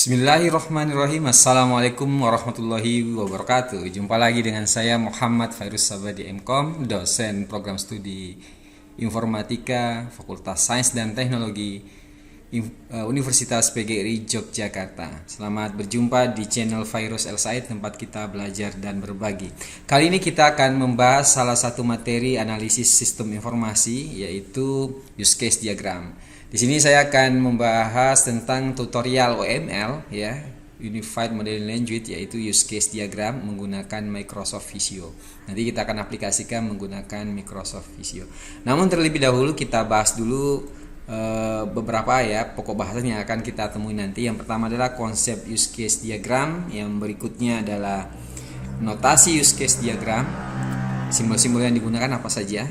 Bismillahirrahmanirrahim. Assalamualaikum warahmatullahi wabarakatuh. Jumpa lagi dengan saya Muhammad Fairuz Sabadi MKom, dosen program studi Informatika Fakultas Sains dan Teknologi Universitas PGRI Yogyakarta. Selamat berjumpa di channel Fairuz El Said, tempat kita belajar dan berbagi. Kali ini kita akan membahas salah satu materi analisis sistem informasi, yaitu use case diagram. Di sini saya akan membahas tentang tutorial OML, ya, Unified Modeling Language, yaitu use case diagram menggunakan Microsoft Visio. Nanti kita akan aplikasikan menggunakan Microsoft Visio. Namun terlebih dahulu kita bahas dulu beberapa ya pokok bahasan yang akan kita temui nanti. Yang pertama adalah konsep use case diagram, yang berikutnya adalah notasi use case diagram, simbol-simbol yang digunakan apa saja.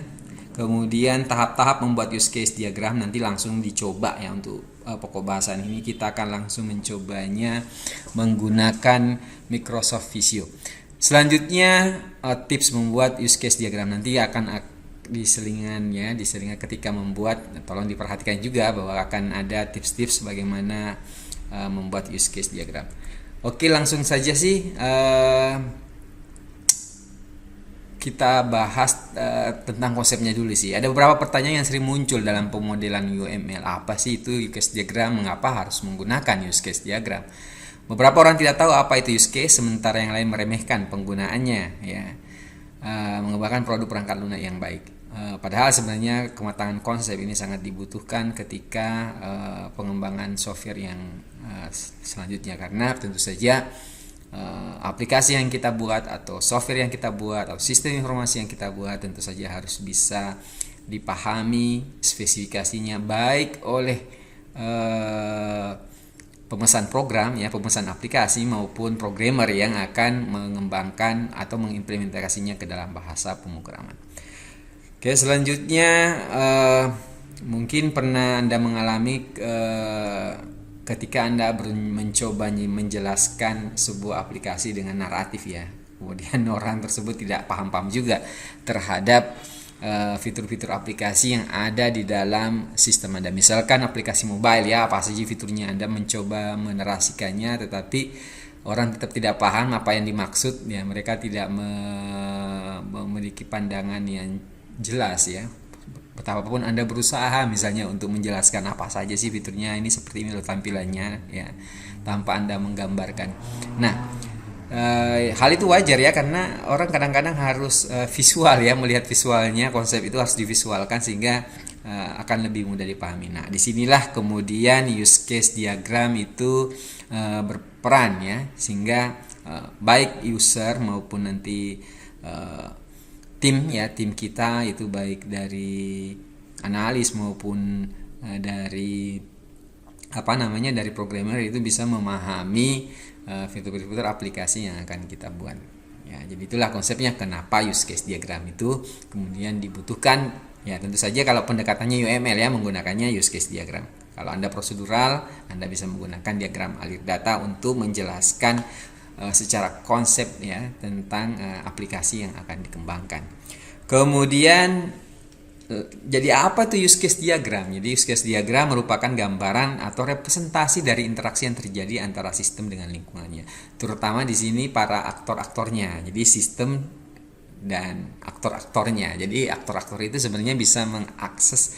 Kemudian tahap-tahap membuat use case diagram, nanti langsung dicoba ya. Untuk pokok bahasan ini kita akan langsung mencobanya menggunakan Microsoft Visio. Selanjutnya tips membuat use case diagram, nanti akan di selingan ketika membuat, tolong diperhatikan juga bahwa akan ada tips-tips bagaimana membuat use case diagram. Oke, langsung saja sih kita bahas tentang konsepnya dulu sih. Ada beberapa pertanyaan yang sering muncul dalam pemodelan UML. Apa sih itu use case diagram? Mengapa harus menggunakan use case diagram? Beberapa orang tidak tahu apa itu use case, sementara yang lain meremehkan penggunaannya, ya. Mengembangkan produk perangkat lunak yang baik. Padahal sebenarnya kematangan konsep ini sangat dibutuhkan ketika pengembangan software yang selanjutnya, karena tentu saja aplikasi yang kita buat atau software yang kita buat atau sistem informasi yang kita buat tentu saja harus bisa dipahami spesifikasinya baik oleh pemesan program, ya, pemesan aplikasi maupun programmer yang akan mengembangkan atau mengimplementasinya ke dalam bahasa pemrograman. Oke, selanjutnya mungkin pernah Anda mengalami ketika Anda mencoba menjelaskan sebuah aplikasi dengan naratif, ya, kemudian orang tersebut tidak paham-paham juga terhadap fitur-fitur aplikasi yang ada di dalam sistem Anda. Misalkan aplikasi mobile, ya, apa saja fiturnya, Anda mencoba menerasikannya tetapi orang tetap tidak paham apa yang dimaksud, ya, mereka tidak memiliki pandangan yang jelas, ya. Betapapun Anda berusaha misalnya untuk menjelaskan apa saja sih fiturnya, ini seperti ini loh tampilannya, ya, tanpa Anda menggambarkan. Nah, hal itu wajar, ya, karena orang kadang-kadang harus visual, ya, melihat visualnya, konsep itu harus divisualkan sehingga akan lebih mudah dipahami. Nah, disinilah kemudian use case diagram itu berperan, ya, sehingga baik user maupun nanti tim kita itu baik dari analis maupun dari dari programmer itu bisa memahami fitur-fitur aplikasi yang akan kita buat. Ya, jadi itulah konsepnya kenapa use case diagram itu kemudian dibutuhkan. Ya, tentu saja kalau pendekatannya UML, ya, menggunakannya use case diagram. Kalau Anda prosedural, Anda bisa menggunakan diagram alir data untuk menjelaskan secara konsep, ya, tentang aplikasi yang akan dikembangkan. Kemudian jadi apa tuh use case diagram? Jadi use case diagram merupakan gambaran atau representasi dari interaksi yang terjadi antara sistem dengan lingkungannya. Terutama di sini para aktor-aktornya. Jadi sistem dan aktor-aktornya. Jadi aktor-aktor itu sebenarnya bisa mengakses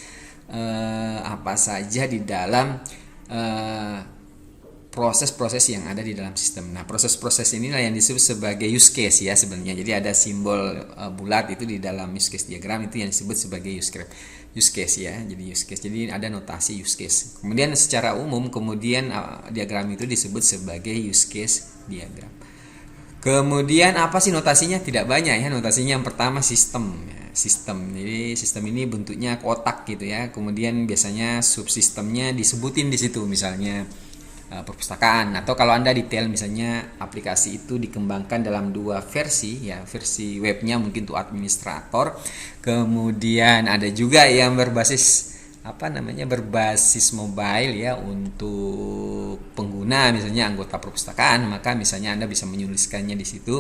apa saja di dalam proses-proses yang ada di dalam sistem. Nah, proses-proses inilah yang disebut sebagai use case, ya, sebenarnya. Jadi ada simbol bulat itu di dalam use case diagram, itu yang disebut sebagai use case, ya. Jadi use case. Jadi ada notasi use case. Kemudian secara umum kemudian diagram itu disebut sebagai use case diagram. Kemudian apa sih notasinya? Tidak banyak, ya. Notasinya yang pertama sistem, ya. Sistem. Jadi sistem ini bentuknya kotak gitu, ya. Kemudian biasanya subsistemnya disebutin di situ, misalnya perpustakaan, atau kalau Anda detail misalnya aplikasi itu dikembangkan dalam dua versi, ya, versi webnya mungkin untuk administrator, kemudian ada juga yang berbasis berbasis mobile, ya, untuk pengguna misalnya anggota perpustakaan, maka misalnya Anda bisa menuliskannya di situ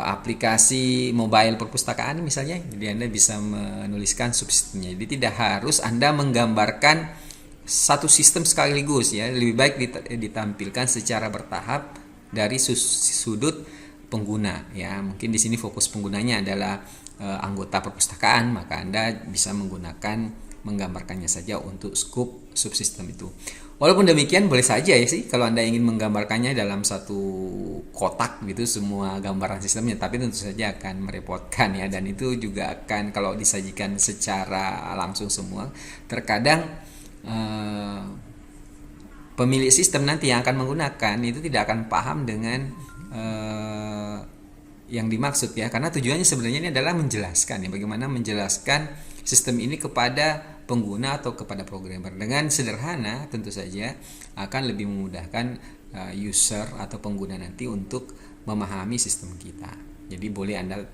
aplikasi mobile perpustakaan misalnya, jadi Anda bisa menuliskan subsistemnya. Jadi tidak harus Anda menggambarkan satu sistem sekaligus ya, lebih baik ditampilkan secara bertahap dari sudut pengguna ya. Mungkin di sini fokus penggunanya adalah anggota perpustakaan, maka Anda bisa menggambarkannya saja untuk scope subsistem itu. Walaupun demikian boleh saja ya sih kalau Anda ingin menggambarkannya dalam satu kotak gitu semua gambaran sistemnya, tapi tentu saja akan merepotkan ya, dan itu juga akan kalau disajikan secara langsung semua terkadang pemilik sistem nanti yang akan menggunakan itu tidak akan paham dengan yang dimaksud ya, karena tujuannya sebenarnya ini adalah menjelaskan ya, bagaimana menjelaskan sistem ini kepada pengguna atau kepada programmer dengan sederhana. Tentu saja akan lebih memudahkan user atau pengguna nanti untuk memahami sistem kita. Jadi boleh Anda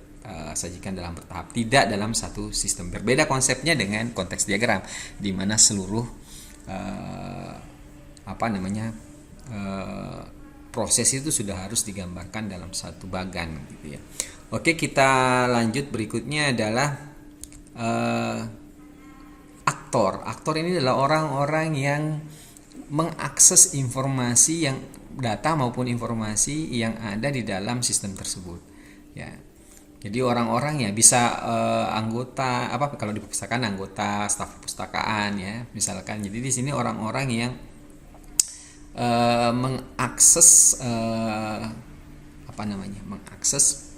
sajikan dalam bertahap, tidak dalam satu sistem. Berbeda konsepnya dengan konteks diagram, di mana seluruh proses itu sudah harus digambarkan dalam satu bagan gitu ya. Oke, kita lanjut. Berikutnya adalah aktor. Aktor ini adalah orang-orang yang mengakses informasi, yang data maupun informasi yang ada di dalam sistem tersebut ya. Jadi orang-orang ya bisa anggota kalau di perpustakaan anggota staf perpustakaan ya misalkan. Jadi di sini orang-orang yang mengakses mengakses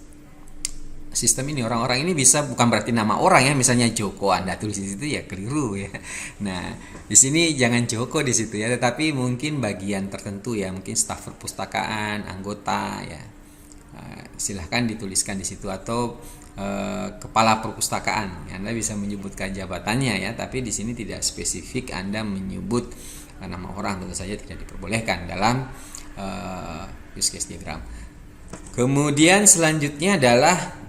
sistem ini. Orang-orang ini bisa, bukan berarti nama orang ya, misalnya Joko Anda tulis di situ ya keliru ya. Nah, di sini jangan Joko di situ ya, tetapi mungkin bagian tertentu ya, mungkin staf perpustakaan, anggota ya. Silahkan dituliskan di situ, atau kepala perpustakaan. Anda bisa menyebutkan jabatannya ya, tapi di sini tidak spesifik Anda menyebut nama orang, tentu saja tidak diperbolehkan dalam use case diagram. Kemudian selanjutnya adalah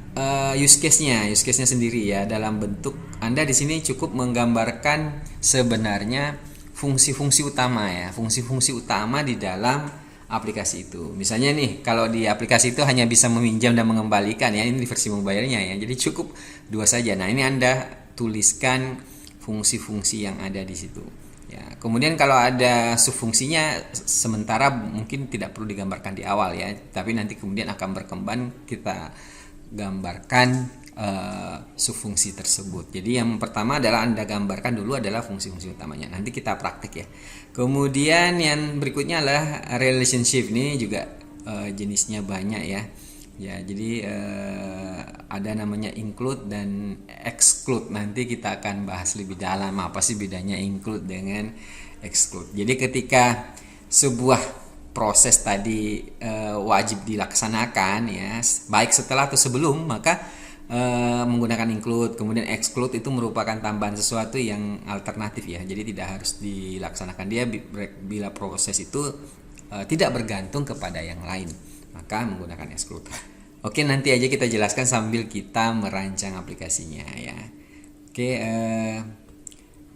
use case-nya sendiri ya, dalam bentuk Anda di sini cukup menggambarkan sebenarnya fungsi-fungsi utama ya, fungsi-fungsi utama di dalam aplikasi itu. Misalnya nih, kalau di aplikasi itu hanya bisa meminjam dan mengembalikan ya, ini di versi mobile-nya ya. Jadi cukup 2 saja. Nah, ini Anda tuliskan fungsi-fungsi yang ada di situ. Ya, kemudian kalau ada subfungsinya sementara mungkin tidak perlu digambarkan di awal ya, tapi nanti kemudian akan berkembang kita gambarkan subfungsi tersebut. Jadi yang pertama adalah Anda gambarkan dulu adalah fungsi-fungsi utamanya. Nanti kita praktik ya. Kemudian yang berikutnya adalah relationship. Ini juga jenisnya banyak ya. Ya, jadi ada namanya include dan exclude. Nanti kita akan bahas lebih dalam apa sih bedanya include dengan exclude. Jadi ketika sebuah proses tadi wajib dilaksanakan ya, baik setelah atau sebelum, maka menggunakan include. Kemudian exclude itu merupakan tambahan sesuatu yang alternatif ya, jadi tidak harus dilaksanakan dia bila proses itu tidak bergantung kepada yang lain, maka menggunakan exclude. Oke, nanti aja kita jelaskan sambil kita merancang aplikasinya ya. Oke,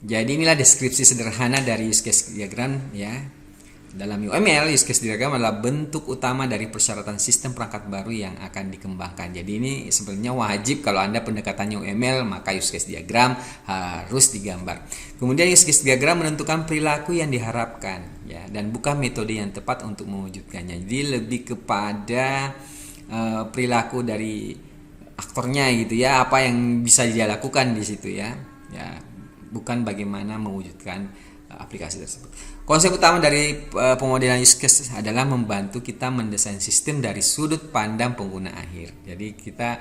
jadi inilah deskripsi sederhana dari use case diagram ya. Dalam UML, use case diagram adalah bentuk utama dari persyaratan sistem perangkat baru yang akan dikembangkan. Jadi ini sebenarnya wajib kalau Anda pendekatannya UML, maka use case diagram harus digambar. Kemudian use case diagram menentukan perilaku yang diharapkan ya, dan bukan metode yang tepat untuk mewujudkannya. Jadi lebih kepada perilaku dari aktornya gitu ya, apa yang bisa dia lakukan di situ ya. Ya, bukan bagaimana mewujudkan aplikasi tersebut. Konsep utama dari pemodelan use case adalah membantu kita mendesain sistem dari sudut pandang pengguna akhir. Jadi kita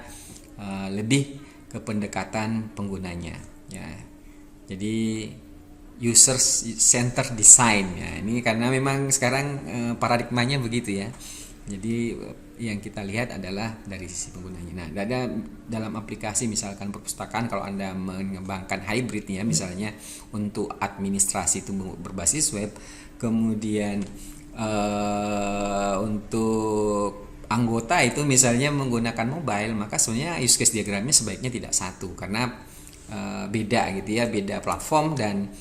lebih ke pendekatan penggunanya ya. Jadi user center design ya. Ini karena memang sekarang paradigmanya begitu ya. Jadi yang kita lihat adalah dari sisi penggunanya. Nah, ada dalam aplikasi misalkan perpustakaan, kalau Anda mengembangkan hybrid ya, misalnya untuk administrasi itu berbasis web, kemudian untuk anggota itu misalnya menggunakan mobile, maka sebenarnya use case diagramnya sebaiknya tidak satu, karena beda gitu ya, beda platform, dan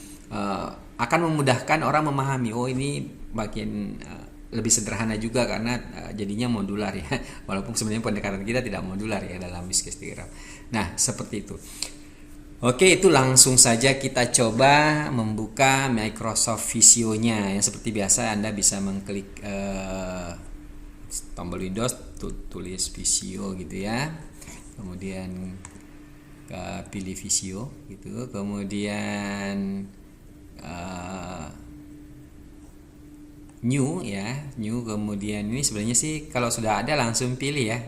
akan memudahkan orang memahami, oh ini bagian lebih sederhana juga karena jadinya modular ya, walaupun sebenarnya pendekatan kita tidak modular ya dalam use case diagram. Nah, seperti itu. Oke, itu langsung saja kita coba membuka Microsoft Visio-nya. Ya, seperti biasa Anda bisa mengklik tombol Windows, tulis Visio gitu ya. Kemudian pilih Visio gitu. Kemudian new ya, new. Kemudian ini sebenarnya sih kalau sudah ada langsung pilih ya.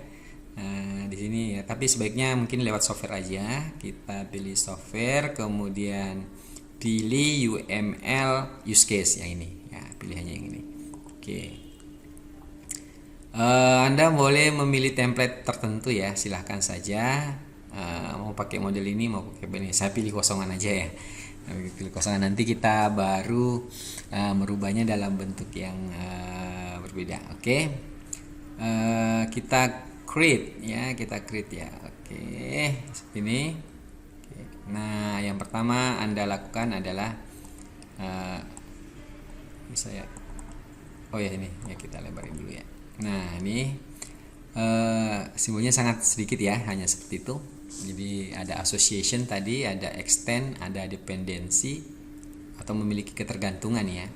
Di sini ya, tapi sebaiknya mungkin lewat software aja. Kita pilih software, kemudian pilih UML use case yang ini ya, pilihannya yang ini. Oke. Anda boleh memilih template tertentu ya, silahkan saja. Mau pakai model ini, mau pakai ini. Saya pilih kosongan aja ya. Pilih kosongan, nanti kita baru merubahnya dalam bentuk yang berbeda. Oke. Kita create ya, oke, seperti ini. Oke. Nah, yang pertama Anda lakukan adalah saya oh ya, ini ya, kita lebarin dulu ya. Nah, ini simbolnya sangat sedikit ya, hanya seperti itu. Jadi ada association tadi, ada extend, ada dependency atau memiliki ketergantungan ya,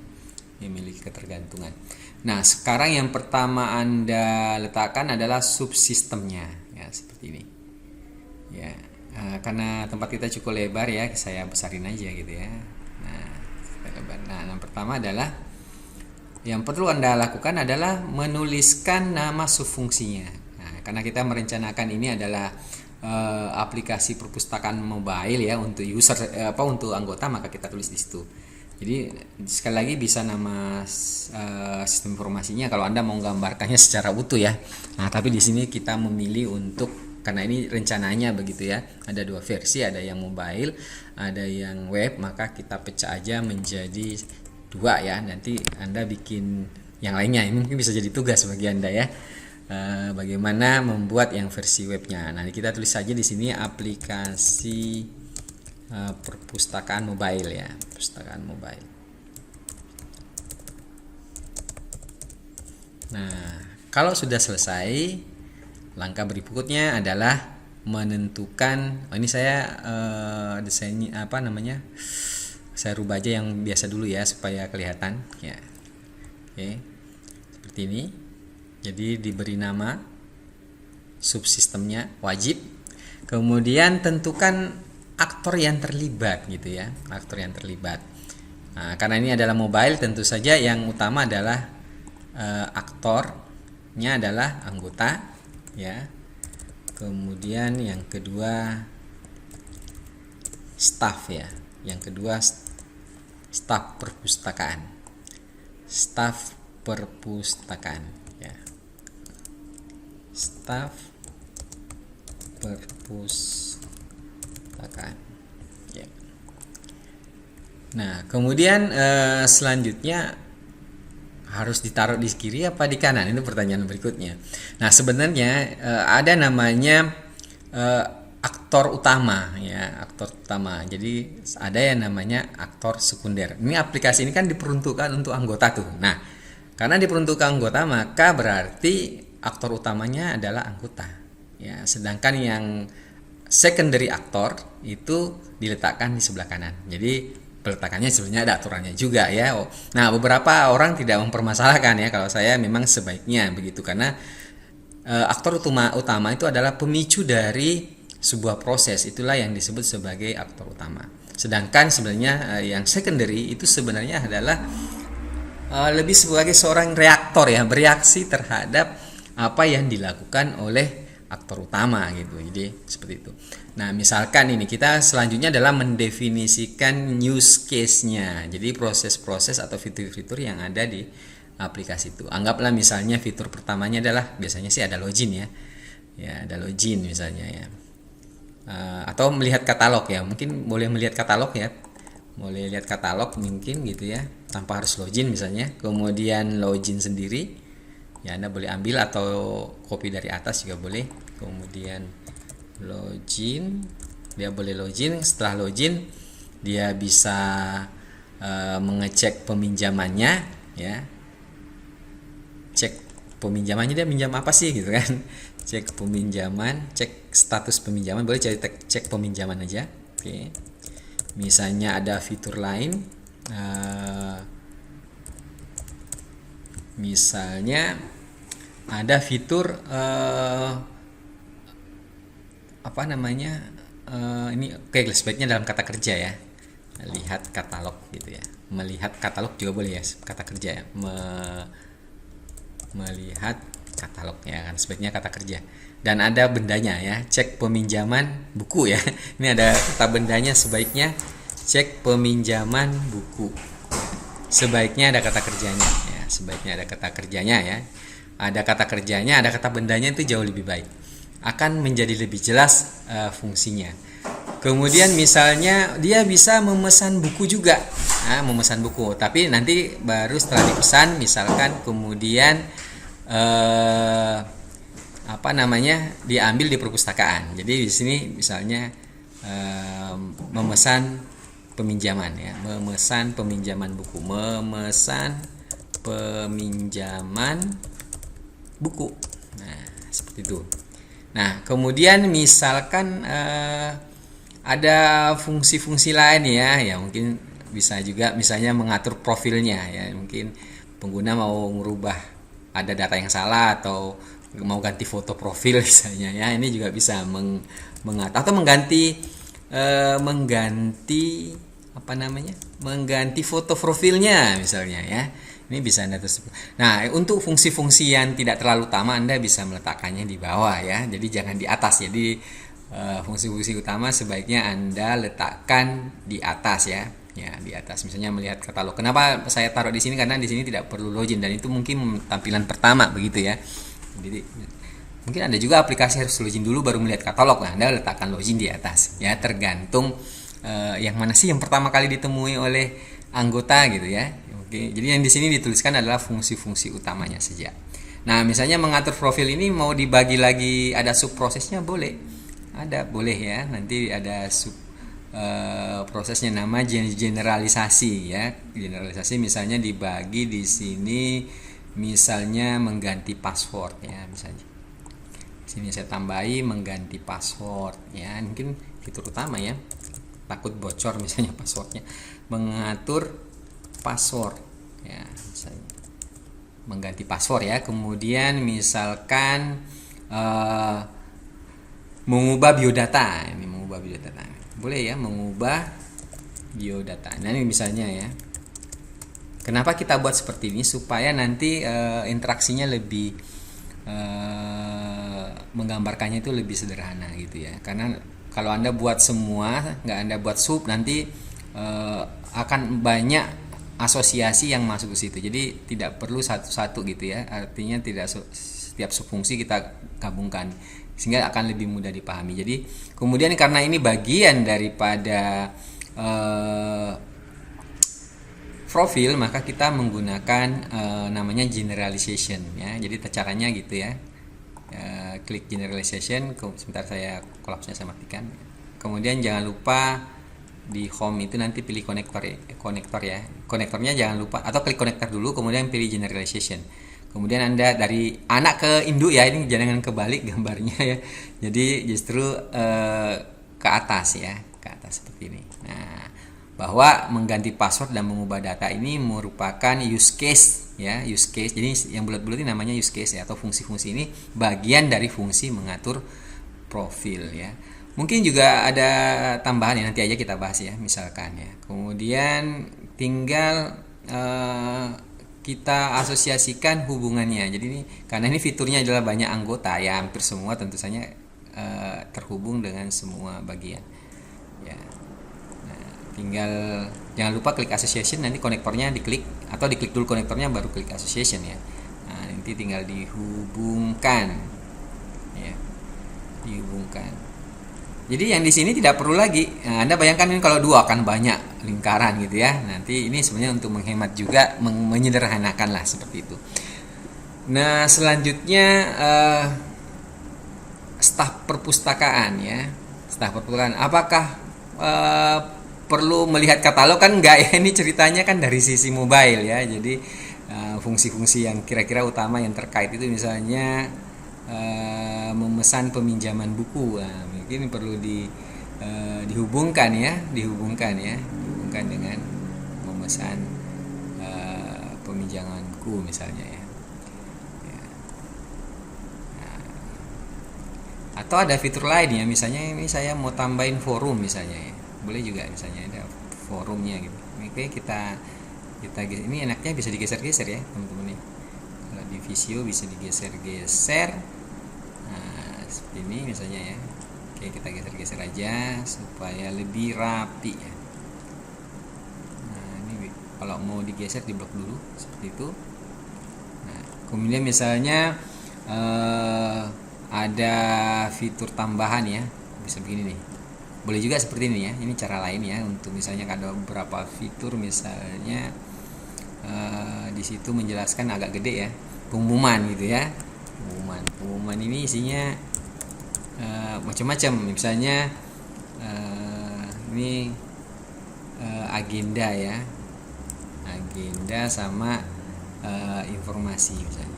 memiliki ketergantungan. Nah, sekarang yang pertama Anda letakkan adalah subsistemnya ya, seperti ini ya. Karena tempat kita cukup lebar ya, saya besarin aja gitu ya. Nah, yang pertama adalah yang perlu Anda lakukan adalah menuliskan nama subfungsinya. Nah, karena kita merencanakan ini adalah aplikasi perpustakaan mobile ya, untuk user untuk anggota, maka kita tulis di situ. Jadi sekali lagi bisa nama sistem informasinya kalau Anda mau gambarkannya secara utuh ya. Nah, tapi di sini kita memilih untuk, karena ini rencananya begitu ya, ada dua versi, ada yang mobile, ada yang web, maka kita pecah aja menjadi dua ya. Nanti Anda bikin yang lainnya, ini mungkin bisa jadi tugas bagi Anda ya. Bagaimana membuat yang versi webnya. Nah, kita tulis saja di sini aplikasi perpustakaan mobile ya, perpustakaan mobile. Nah, kalau sudah selesai, langkah berikutnya adalah menentukan. Ini saya desainnya saya rubah aja yang biasa dulu ya, supaya kelihatan ya. Oke, seperti ini. Jadi diberi nama subsistemnya wajib. Kemudian tentukan aktor yang terlibat gitu ya, aktor yang terlibat. Nah, karena ini adalah mobile, tentu saja yang utama adalah aktornya adalah anggota ya. Kemudian yang kedua staff ya, yang kedua staff perpustakaan, staff perpustakaan ya, staff perpustakaan ya. Nah, kemudian selanjutnya harus ditaruh di kiri apa di kanan, itu pertanyaan berikutnya. Nah, sebenarnya ada namanya aktor utama ya, aktor utama. Jadi ada yang namanya aktor sekunder. Ini aplikasi ini kan diperuntukkan untuk anggota tuh. Nah, karena diperuntukkan anggota, maka berarti aktor utamanya adalah anggota ya. Sedangkan yang secondary aktor itu diletakkan di sebelah kanan. Jadi peletakannya sebenarnya ada aturannya juga ya. Nah, beberapa orang tidak mempermasalahkan ya, kalau saya memang sebaiknya begitu, karena aktor utama itu adalah pemicu dari sebuah proses, itulah yang disebut sebagai aktor utama. Sedangkan sebenarnya yang secondary itu sebenarnya adalah lebih sebagai seorang reaktor ya, bereaksi terhadap apa yang dilakukan oleh aktor utama gitu. Jadi seperti itu. Nah, misalkan ini kita selanjutnya adalah mendefinisikan use case-nya. Jadi proses-proses atau fitur-fitur yang ada di aplikasi itu. Anggaplah misalnya fitur pertamanya adalah, biasanya sih ada login ya. Ya, ada login misalnya ya. Atau melihat katalog ya. Mungkin boleh melihat katalog ya. Boleh lihat katalog mungkin gitu ya, tanpa harus login misalnya. Kemudian login sendiri. Ya, Anda boleh ambil atau copy dari atas juga boleh. Kemudian login, dia boleh login. Setelah login, dia bisa mengecek peminjamannya ya. Cek peminjamannya, dia minjam apa sih gitu kan. Cek peminjaman, cek status peminjaman, boleh cek peminjaman aja. Oke. Misalnya ada fitur lain, misalnya ada fitur apa namanya, ini oke, sebaiknya dalam kata kerja ya, lihat katalog gitu ya. Melihat katalog juga boleh ya, kata kerja ya. Melihat katalog ya kan, sebaiknya kata kerja. Dan ada bendanya ya, cek peminjaman buku ya. Ini ada kata bendanya, sebaiknya cek peminjaman buku. Sebaiknya ada kata kerjanya ya, sebaiknya ada kata kerjanya ya. Ada kata kerjanya, ada kata bendanya, itu jauh lebih baik. Akan menjadi lebih jelas fungsinya. Kemudian misalnya dia bisa memesan buku juga. Nah, memesan buku, tapi nanti baru setelah dipesan, misalkan kemudian apa namanya, diambil di perpustakaan. Jadi di sini misalnya memesan peminjaman ya, memesan peminjaman buku, memesan peminjaman buku. Nah, seperti itu. Nah, kemudian misalkan ada fungsi-fungsi lain ya mungkin bisa juga misalnya mengatur profilnya ya, mungkin pengguna mau merubah ada data yang salah atau mau ganti foto profil misalnya ya, ini juga bisa mengatur atau mengganti apa namanya, mengganti foto profilnya misalnya ya. Ini bisa Anda tersebut. Nah, untuk fungsi-fungsi yang tidak terlalu utama Anda bisa meletakkannya di bawah ya. Jadi jangan di atas. Jadi fungsi-fungsi utama sebaiknya Anda letakkan di atas ya. Ya, di atas. Misalnya melihat katalog. Kenapa saya taruh di sini? Karena di sini tidak perlu login dan itu mungkin tampilan pertama begitu ya. Jadi mungkin Anda juga aplikasi harus login dulu baru melihat katalog. Nah, Anda letakkan login di atas. Ya, tergantung yang mana sih yang pertama kali ditemui oleh anggota gitu ya. Oke, jadi yang di sini dituliskan adalah fungsi-fungsi utamanya saja. Nah, misalnya mengatur profil ini mau dibagi lagi, ada sub prosesnya boleh. Ada, boleh ya. Nanti ada sub prosesnya, nama generalisasi ya. Generalisasi misalnya dibagi di sini, misalnya mengganti password ya, misalnya. Sini saya tambahi mengganti password ya. Mungkin fitur utama ya. Takut bocor misalnya passwordnya. Mengatur password ya, misalnya mengganti password ya. Kemudian misalkan mengubah biodata, ini mengubah biodata boleh ya, mengubah biodata. Nah, ini misalnya ya, kenapa kita buat seperti ini, supaya nanti interaksinya lebih menggambarkannya itu lebih sederhana gitu ya. Karena kalau Anda buat semua, nggak Anda buat sub, nanti akan banyak asosiasi yang masuk ke situ. Jadi tidak perlu satu-satu gitu ya. Artinya tidak setiap subfungsi kita gabungkan sehingga akan lebih mudah dipahami. Jadi kemudian karena ini bagian daripada profil, maka kita menggunakan namanya generalization ya. Jadi caranya gitu ya. Klik generalization, sebentar saya kolapsnya saya matikan. Kemudian jangan lupa di home itu nanti pilih konektor ya. Konektornya jangan lupa, atau klik konektor dulu kemudian pilih generalization. Kemudian Anda dari anak ke induk ya, ini jangan kebalik gambarnya ya. Jadi justru ke atas ya, ke atas seperti ini. Nah, bahwa mengganti password dan mengubah data ini merupakan use case ya, use case. Jadi yang bulat-bulat ini namanya use case ya, atau fungsi-fungsi ini bagian dari fungsi mengatur profil ya. Mungkin juga ada tambahan ya, nanti aja kita bahas ya, misalkan ya. Kemudian tinggal kita asosiasikan hubungannya. Jadi ini karena ini fiturnya adalah banyak anggota ya, hampir semua tentu saja terhubung dengan semua bagian. Ya. Nah, tinggal jangan lupa klik association, nanti konektornya diklik atau diklik dulu konektornya baru klik association ya. Nah, nanti tinggal dihubungkan. Ya. Dihubungkan. Jadi yang di sini tidak perlu lagi. Nah, Anda bayangkan ini kalau dua akan banyak lingkaran gitu ya. Nanti ini sebenarnya untuk menghemat juga, menyederhanakan lah seperti itu. Nah, selanjutnya staf perpustakaan ya. Staf perpustakaan. Apakah perlu melihat katalog? Kan enggak ya. Ini ceritanya kan dari sisi mobile ya. Jadi fungsi-fungsi yang kira-kira utama yang terkait itu misalnya memesan peminjaman buku. Nah, mungkin perlu dihubungkan dengan memesan peminjamanku misalnya ya. Atau ada fitur lain ya, misalnya ini saya mau tambahin forum misalnya ya, boleh juga misalnya ada forumnya gitu. Oke, kita ini enaknya bisa digeser-geser ya teman-teman nih. Kalau di Visio bisa digeser-geser, nah seperti ini misalnya ya. Oke, kita geser-geser aja supaya lebih rapi ya. Nah ini kalau mau digeser diblok dulu seperti itu. Nah kemudian misalnya ada fitur tambahan ya, bisa begini nih, boleh juga seperti ini ya. Ini cara lain ya, untuk misalnya ada beberapa fitur misalnya di situ menjelaskan agak gede ya, pengumuman gitu ya. Pengumuman ini isinya macam-macam, misalnya ini agenda ya, agenda sama informasi misalnya.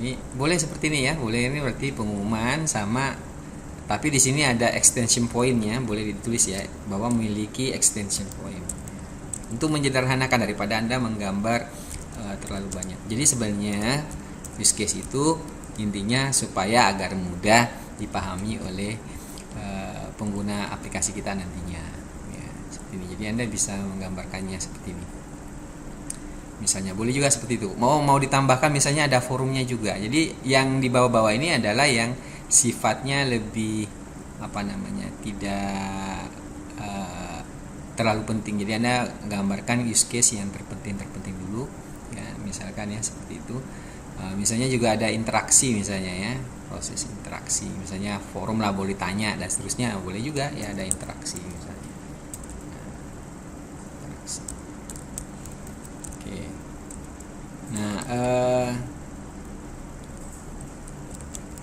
Ini boleh seperti ini ya, boleh, ini berarti pengumuman sama, tapi di sini ada extension point-nya, boleh ditulis ya bahwa memiliki extension point untuk menyederhanakan daripada Anda menggambar terlalu banyak. Jadi sebenarnya use case itu intinya supaya agar mudah dipahami oleh pengguna aplikasi kita nantinya ya, seperti ini. Jadi Anda bisa menggambarkannya seperti ini. Misalnya boleh juga seperti itu. Mau ditambahkan misalnya ada forumnya juga. Jadi yang di bawah-bawah ini adalah yang sifatnya lebih tidak terlalu penting. Jadi Anda gambarkan use case yang terpenting dulu ya, misalkan ya seperti itu. Misalnya juga ada interaksi misalnya ya, proses interaksi. Misalnya forum lah, boleh tanya dan seterusnya, boleh juga ya ada interaksi misalnya. Nah,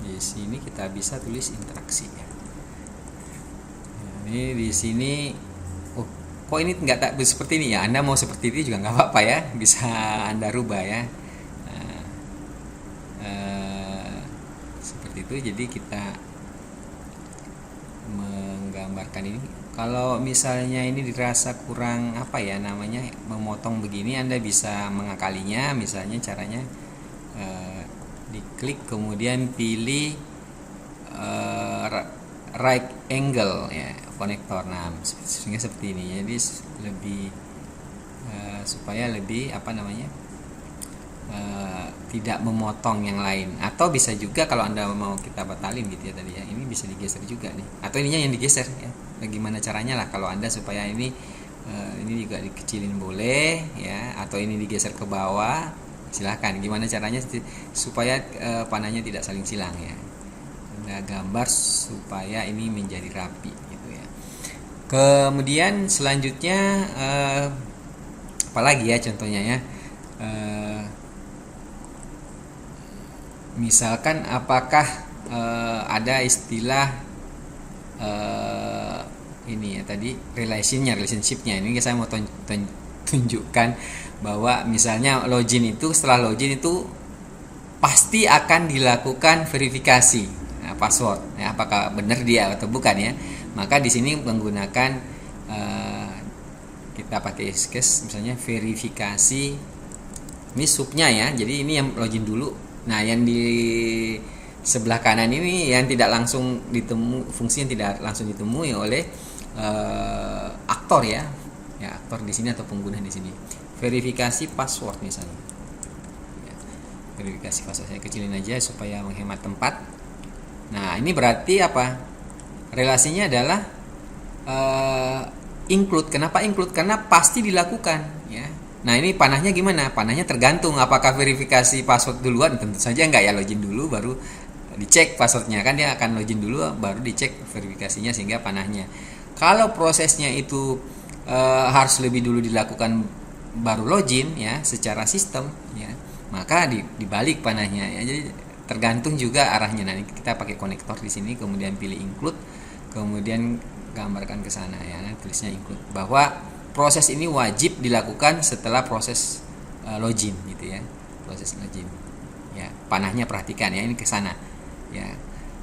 di sini kita bisa tulis interaksi. Nah, ini di sini, kok ini nggak tak seperti ini ya? Anda mau seperti ini juga nggak apa-apa ya, bisa Anda rubah ya. Nah, seperti itu. Jadi kita menggambarkan ini. Kalau misalnya ini dirasa kurang memotong begini, Anda bisa mengakalinya. Misalnya caranya diklik kemudian pilih right angle ya, konektor. Nah sehingga seperti ini, jadi lebih supaya lebih tidak memotong yang lain. Atau bisa juga kalau Anda mau kita batalin gitu ya tadi ya, ini bisa digeser juga nih, atau ininya yang digeser ya. Bagaimana caranya lah kalau Anda supaya ini juga dikecilin boleh ya, atau ini digeser ke bawah, silahkan. Gimana caranya supaya panahnya tidak saling silang ya. Anda gambar supaya ini menjadi rapi gitu ya. Kemudian selanjutnya apalagi ya contohnya ya, misalkan apakah ada istilah ini ya tadi relationshipnya. Ini saya mau tunjukkan bahwa misalnya setelah login itu pasti akan dilakukan verifikasi password ya, apakah benar dia atau bukan ya. Maka di sini menggunakan kita pakai use case misalnya verifikasi, ini subnya ya, jadi ini yang login dulu. Nah yang di sebelah kanan ini yang tidak langsung fungsi yang tidak langsung ditemui oleh aktor ya, aktor di sini atau pengguna di sini. Verifikasi password misalnya ya, verifikasi password saya kecilin aja supaya menghemat tempat. Nah ini berarti apa, relasinya adalah include. Kenapa include? Karena pasti dilakukan ya. Nah ini panahnya gimana? Panahnya tergantung apakah verifikasi password duluan. Tentu saja enggak ya, login dulu baru dicek passwordnya, kan dia akan login dulu baru dicek verifikasinya sehingga panahnya. Kalau prosesnya itu harus lebih dulu dilakukan baru login ya secara sistem ya, maka dibalik panahnya ya. Jadi tergantung juga arahnya. Nah kita pakai konektor di sini, kemudian pilih include, kemudian gambarkan ke sana ya, tulisnya include bahwa proses ini wajib dilakukan setelah proses login gitu ya, proses login ya. Panahnya perhatikan ya, ini ke sana. Ya.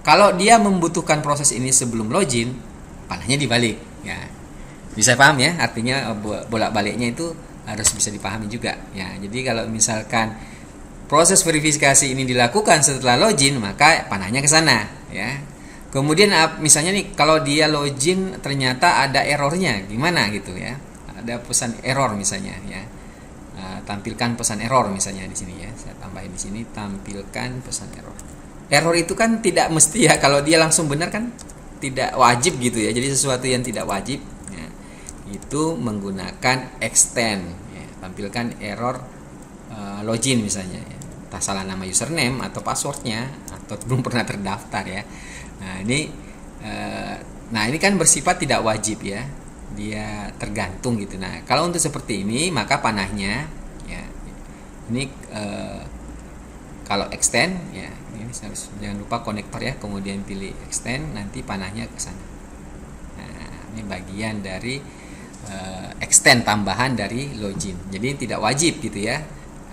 Kalau dia membutuhkan proses ini sebelum login, panahnya dibalik. Ya. Bisa paham ya? Artinya bolak-baliknya itu harus bisa dipahami juga. Ya. Jadi kalau misalkan proses verifikasi ini dilakukan setelah login, maka panahnya ke sana. Ya. Kemudian misalnya nih kalau dia login ternyata ada errornya, gimana gitu ya? Ada pesan error misalnya ya. Tampilkan pesan error misalnya di sini ya. Saya tambahin di sini tampilkan pesan error. Error itu kan tidak mesti ya, kalau dia langsung benar kan tidak wajib gitu ya. Jadi sesuatu yang tidak wajib ya, itu menggunakan extend ya. Tampilkan error login misalnya ya. Entah salah nama username atau passwordnya atau belum pernah terdaftar ya. Nah ini kan bersifat tidak wajib ya, dia tergantung gitu. Nah kalau untuk seperti ini maka panahnya ya ini kalau extend ya ini harus jangan lupa konektor ya, kemudian pilih extend, nanti panahnya ke sana. Nah ini bagian dari extend tambahan dari login, jadi tidak wajib gitu ya.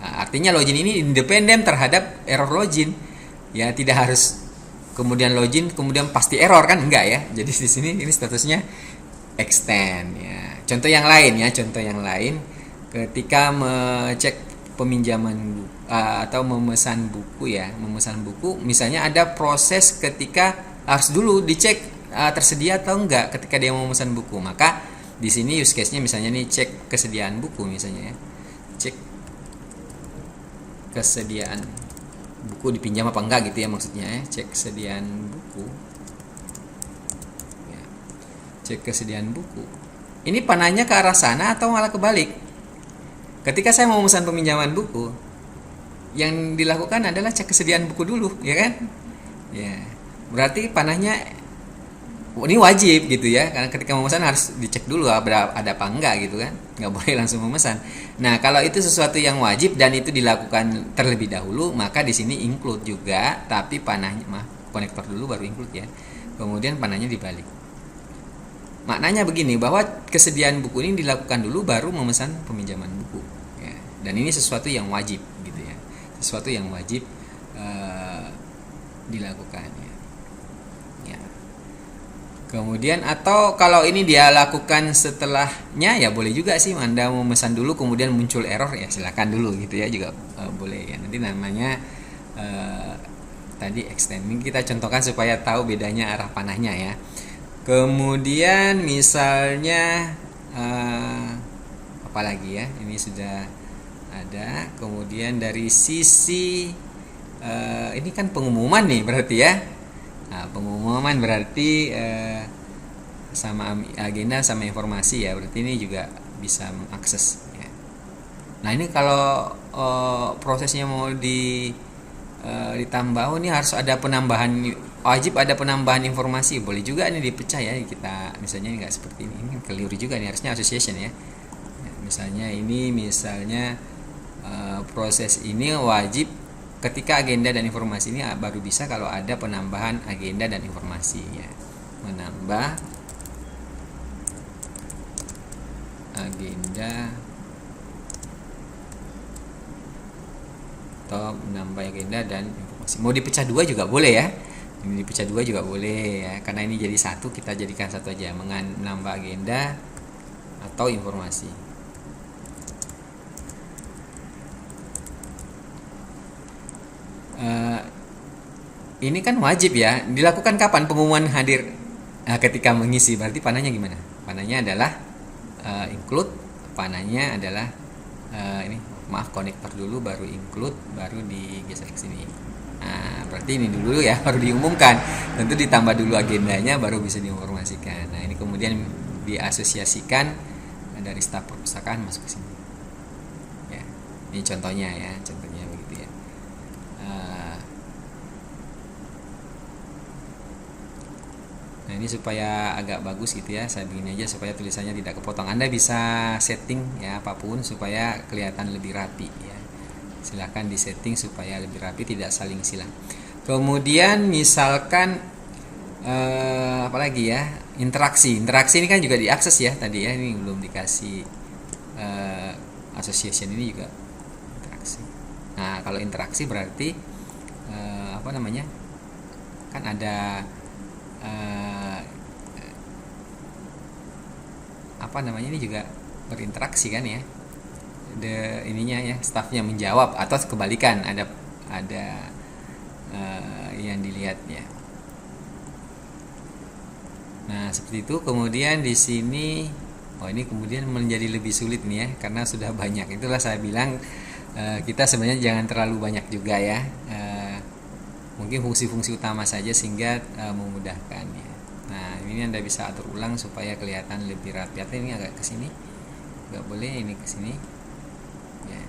Artinya login ini independen terhadap error login ya, tidak harus kemudian login kemudian pasti error kan, enggak ya. Jadi di sini ini statusnya extend ya. Contoh yang lain ketika mengecek peminjaman atau memesan buku ya, misalnya ada proses ketika harus dulu dicek tersedia atau enggak ketika dia mau memesan buku. Maka di sini use case-nya misalnya nih cek kesediaan buku misalnya ya. Cek kesediaan buku dipinjam apa enggak gitu ya maksudnya ya. Cek kesediaan buku ya. Cek kesediaan buku ini panahnya ke arah sana atau malah kebalik. Ketika saya mau memesan peminjaman buku, yang dilakukan adalah cek kesediaan buku dulu ya kan ya, berarti panahnya ini wajib gitu ya, karena ketika memesan harus dicek dulu ada apa enggak gitu kan, nggak boleh langsung memesan. Nah kalau itu sesuatu yang wajib dan itu dilakukan terlebih dahulu, maka di sini include juga, tapi panahnya konektor dulu baru include ya, kemudian panahnya dibalik. Maknanya begini, bahwa kesediaan buku ini dilakukan dulu baru memesan peminjaman buku ya. Dan ini sesuatu yang wajib gitu ya, sesuatu yang wajib dilakukan ya. Kemudian atau kalau ini dia lakukan setelahnya ya boleh juga sih, Anda memesan dulu kemudian muncul error ya silakan dulu gitu ya, juga boleh ya. Nanti namanya tadi extend, ini kita contohkan supaya tahu bedanya arah panahnya ya. Kemudian misalnya apalagi ya, ini sudah ada. Kemudian dari sisi ini kan pengumuman nih berarti ya. Nah, pengumuman berarti sama agenda sama informasi ya, berarti ini juga bisa mengakses ya. Nah ini kalau prosesnya mau ditambah, ini harus ada penambahan, wajib ada penambahan informasi, boleh juga ini dipecah ya, kita misalnya nggak seperti ini keliru juga nih, harusnya association ya. Misalnya proses ini wajib ketika agenda dan informasi ini baru bisa kalau ada penambahan agenda dan informasi ya, menambah agenda atau menambah agenda dan informasi. Mau dipecah dua juga boleh ya, ini dipecah dua juga boleh ya, karena ini jadi satu, kita jadikan satu aja, menambah agenda atau informasi. Ini kan wajib ya, dilakukan kapan? Pengumuman hadir ketika mengisi, berarti panahnya gimana? Panahnya adalah include, panahnya adalah ini konektor dulu baru include, baru digeser ke sini. Nah, berarti ini dulu ya, baru diumumkan. Tentu ditambah dulu agendanya baru bisa diinformasikan. Nah, ini kemudian diasosiasikan dari staf perpustakaan masuk ke sini. Ya. Ini contohnya ya, contohnya begitu ya. Nah, ini supaya agak bagus gitu ya, saya begini aja supaya tulisannya tidak kepotong. Anda bisa setting ya apapun supaya kelihatan lebih rapi ya. Silahkan disetting supaya lebih rapi, tidak saling silang. Kemudian misalkan apalagi ya, interaksi ini kan juga diakses ya tadi ya, ini belum dikasih association, ini juga interaksi. Nah kalau interaksi berarti kan ada apa namanya, ini juga berinteraksi kan ya, ininya ya, staffnya menjawab atau kebalikan, ada yang dilihatnya. Nah seperti itu. Kemudian di sini, ini kemudian menjadi lebih sulit nih ya, karena sudah banyak. Itulah saya bilang kita sebenarnya jangan terlalu banyak juga ya, mungkin fungsi-fungsi utama saja sehingga memudahkan ya. Nah ini Anda bisa atur ulang supaya kelihatan lebih rapi. Atau ini agak ke sini, nggak boleh, ini ke sini ya,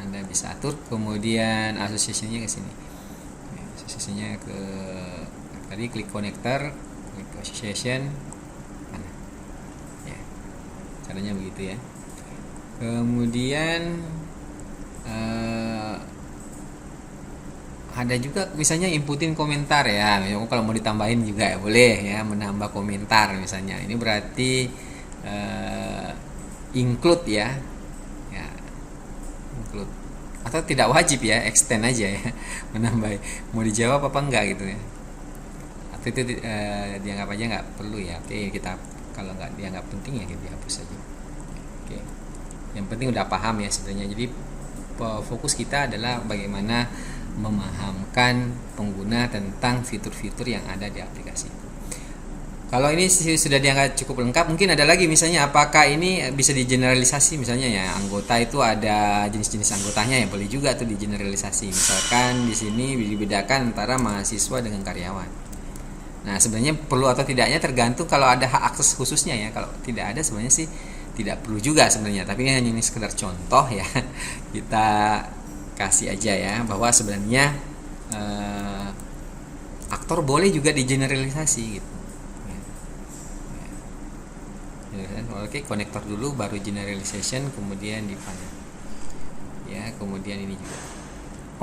Anda bisa atur. Kemudian association-nya ke sini ya, association-nya ke tadi, klik connector, klik association mana ya, caranya begitu ya. Kemudian ada juga misalnya inputin komentar ya, misalnya kalau mau ditambahin juga ya boleh ya, menambah komentar misalnya. Ini berarti include ya, include, atau tidak wajib ya, extend aja ya, menambah, mau dijawab apa enggak gitu ya, atau itu dianggap aja nggak perlu ya. Oke, kita kalau nggak dianggap penting ya kita hapus saja. Oke, yang penting udah paham ya sebenarnya. Jadi fokus kita adalah bagaimana memahamkan pengguna tentang fitur-fitur yang ada di aplikasi. Kalau ini sudah dianggap cukup lengkap, mungkin ada lagi misalnya, apakah ini bisa digeneralisasi misalnya ya, anggota itu ada jenis-jenis anggotanya ya, boleh juga tuh digeneralisasi. Misalkan di sini dibedakan antara mahasiswa dengan karyawan. Nah sebenarnya perlu atau tidaknya tergantung kalau ada hak akses khususnya ya. Kalau tidak ada sebenarnya sih tidak perlu juga sebenarnya, tapi ini hanya sekedar contoh ya, kita kasih aja ya, bahwa sebenarnya aktor boleh juga digeneralisasi gitu ya. Oke, konektor dulu baru generalization, kemudian dipanel ya. Kemudian ini juga,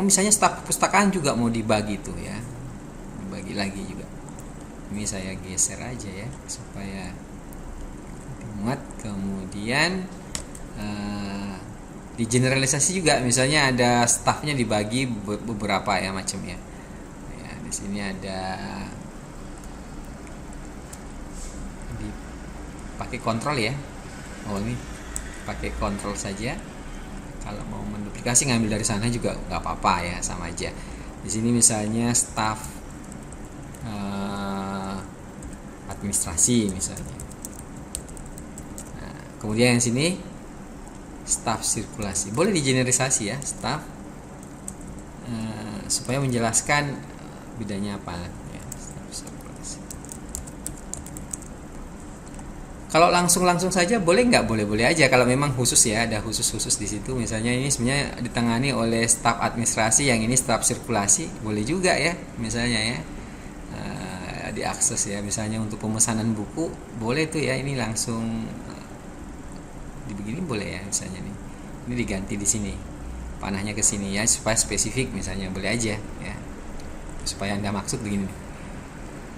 misalnya staf perpustakaan juga mau dibagi tuh ya, dibagi lagi juga. Ini saya geser aja ya supaya dimuat. Kemudian digeneralisasi juga, misalnya ada staffnya dibagi beberapa ya macam ya. Ya di sini ada pakai kontrol ya. Ini pakai kontrol saja. Kalau mau menduplikasi ngambil dari sana juga nggak apa-apa ya, sama aja. Di sini misalnya staff administrasi misalnya. Nah, kemudian yang sini staf sirkulasi, boleh digeneralisasi ya, staf supaya menjelaskan bedanya apa ya, staf sirkulasi. Kalau langsung saja boleh nggak? Boleh aja kalau memang khusus ya, ada khusus di situ. Misalnya ini sebenarnya ditangani oleh staf administrasi, yang ini staf sirkulasi, boleh juga ya misalnya ya, diakses ya. Misalnya untuk pemesanan buku boleh tuh ya, ini langsung begini boleh ya, misalnya nih ini diganti di sini, panahnya ke sini ya, supaya spesifik misalnya, boleh aja ya, supaya Anda maksud begini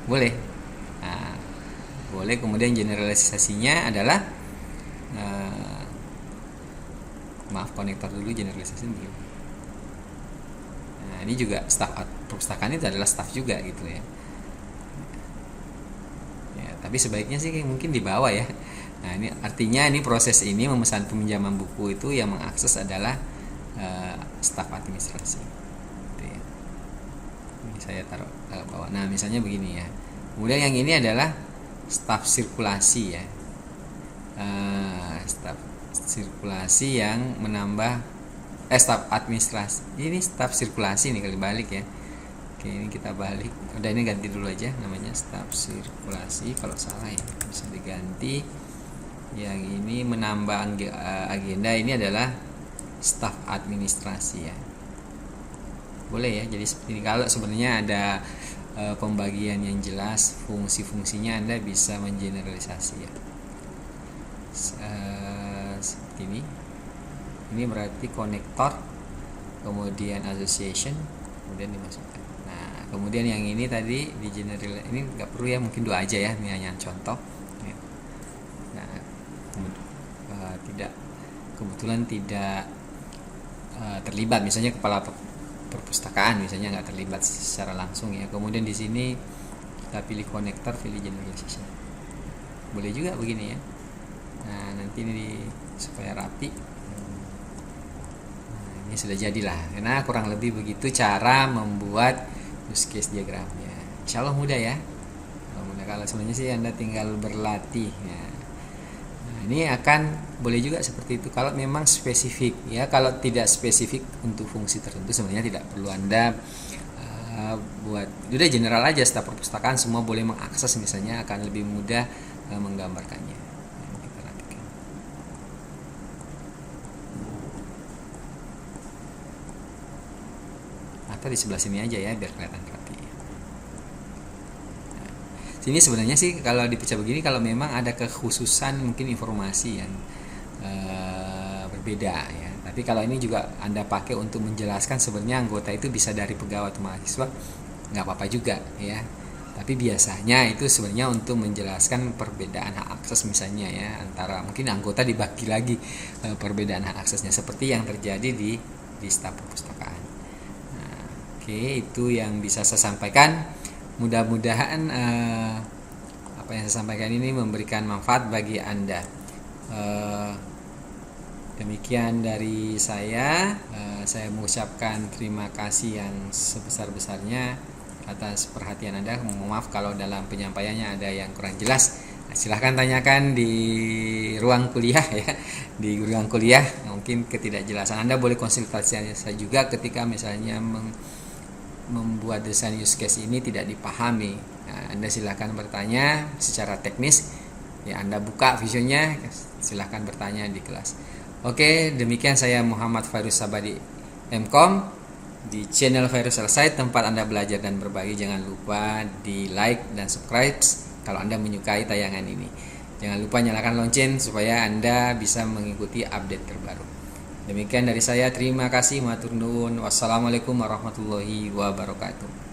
boleh. Nah, boleh. Kemudian generalisasinya adalah konektor dulu, generalisasi dulu. Nah ini juga staf perpustakaan itu adalah staf juga gitu ya. Ya tapi sebaiknya sih mungkin di bawah ya. Nah ini artinya ini proses ini memesan peminjaman buku itu yang mengakses adalah staf administrasi gitu ya. Ini saya taruh bawah. Nah misalnya begini ya. Kemudian yang ini adalah staf sirkulasi ya, staf sirkulasi yang menambah staf administrasi. Ini staf sirkulasi nih, kali balik ya. Oke, ini kita balik. Udah, ini ganti dulu aja namanya staf sirkulasi. Kalau salah ya bisa diganti. Yang ini menambah agenda, ini adalah staf administrasi ya. Boleh ya. Jadi seperti ini. Kalau sebenarnya ada pembagian yang jelas fungsi-fungsinya, Anda bisa mengeneralisasi ya. Seperti ini. Ini berarti konektor, kemudian association, kemudian dimasukkan. Nah, kemudian yang ini tadi di general, ini nggak perlu ya, mungkin dua aja ya, ini hanya contoh. Nah, kebetulan tidak terlibat, misalnya kepala perpustakaan misalnya, nggak terlibat secara langsung ya. Kemudian di sini kita pilih konektor, pilih generalization. Boleh juga begini ya. Nah, nanti ini supaya rapi. Nah, ini sudah jadilah. Karena kurang lebih begitu cara membuat use case diagramnya. Insya Allah mudah ya. Kalau sebenarnya sih Anda tinggal berlatih ya. Nah, ini akan boleh juga seperti itu kalau memang spesifik ya. Kalau tidak spesifik untuk fungsi tertentu sebenarnya tidak perlu Anda buat. Udah general aja, staf perpustakaan semua boleh mengakses, misalnya akan lebih mudah menggambarkannya. Kita rapikan. Atau di sebelah sini aja ya biar kelihatan rapi. Sini sebenarnya sih kalau dipecah begini, kalau memang ada kekhususan mungkin informasi yang berbeda ya. Tapi kalau ini juga Anda pakai untuk menjelaskan sebenarnya anggota itu bisa dari pegawai atau mahasiswa, nggak apa-apa juga ya. Tapi biasanya itu sebenarnya untuk menjelaskan perbedaan hak akses misalnya ya, antara mungkin anggota dibagi lagi perbedaan hak aksesnya seperti yang terjadi di staf perpustakaan. Nah, oke, itu yang bisa saya sampaikan. Mudah-mudahan apa yang saya sampaikan ini memberikan manfaat bagi Anda. Demikian dari saya. Saya mengucapkan terima kasih yang sebesar-besarnya atas perhatian Anda. Mohon maaf kalau dalam penyampaiannya ada yang kurang jelas. Silahkan tanyakan di ruang kuliah ya. Di ruang kuliah mungkin ketidakjelasan Anda boleh konsultasi saya juga ketika misalnya membuat desain use case ini tidak dipahami. Nah, Anda silakan bertanya secara teknis ya, Anda buka visionnya, silakan bertanya di kelas. Oke, demikian saya Muhammad Fairuz Sabadi MCOM di channel Fairuz Elsite, tempat Anda belajar dan berbagi. Jangan lupa di like dan subscribe kalau Anda menyukai tayangan ini. Jangan lupa nyalakan lonceng supaya Anda bisa mengikuti update terbaru. Demikian dari saya, terima kasih, matur nuwun, wassalamualaikum warahmatullahi wabarakatuh.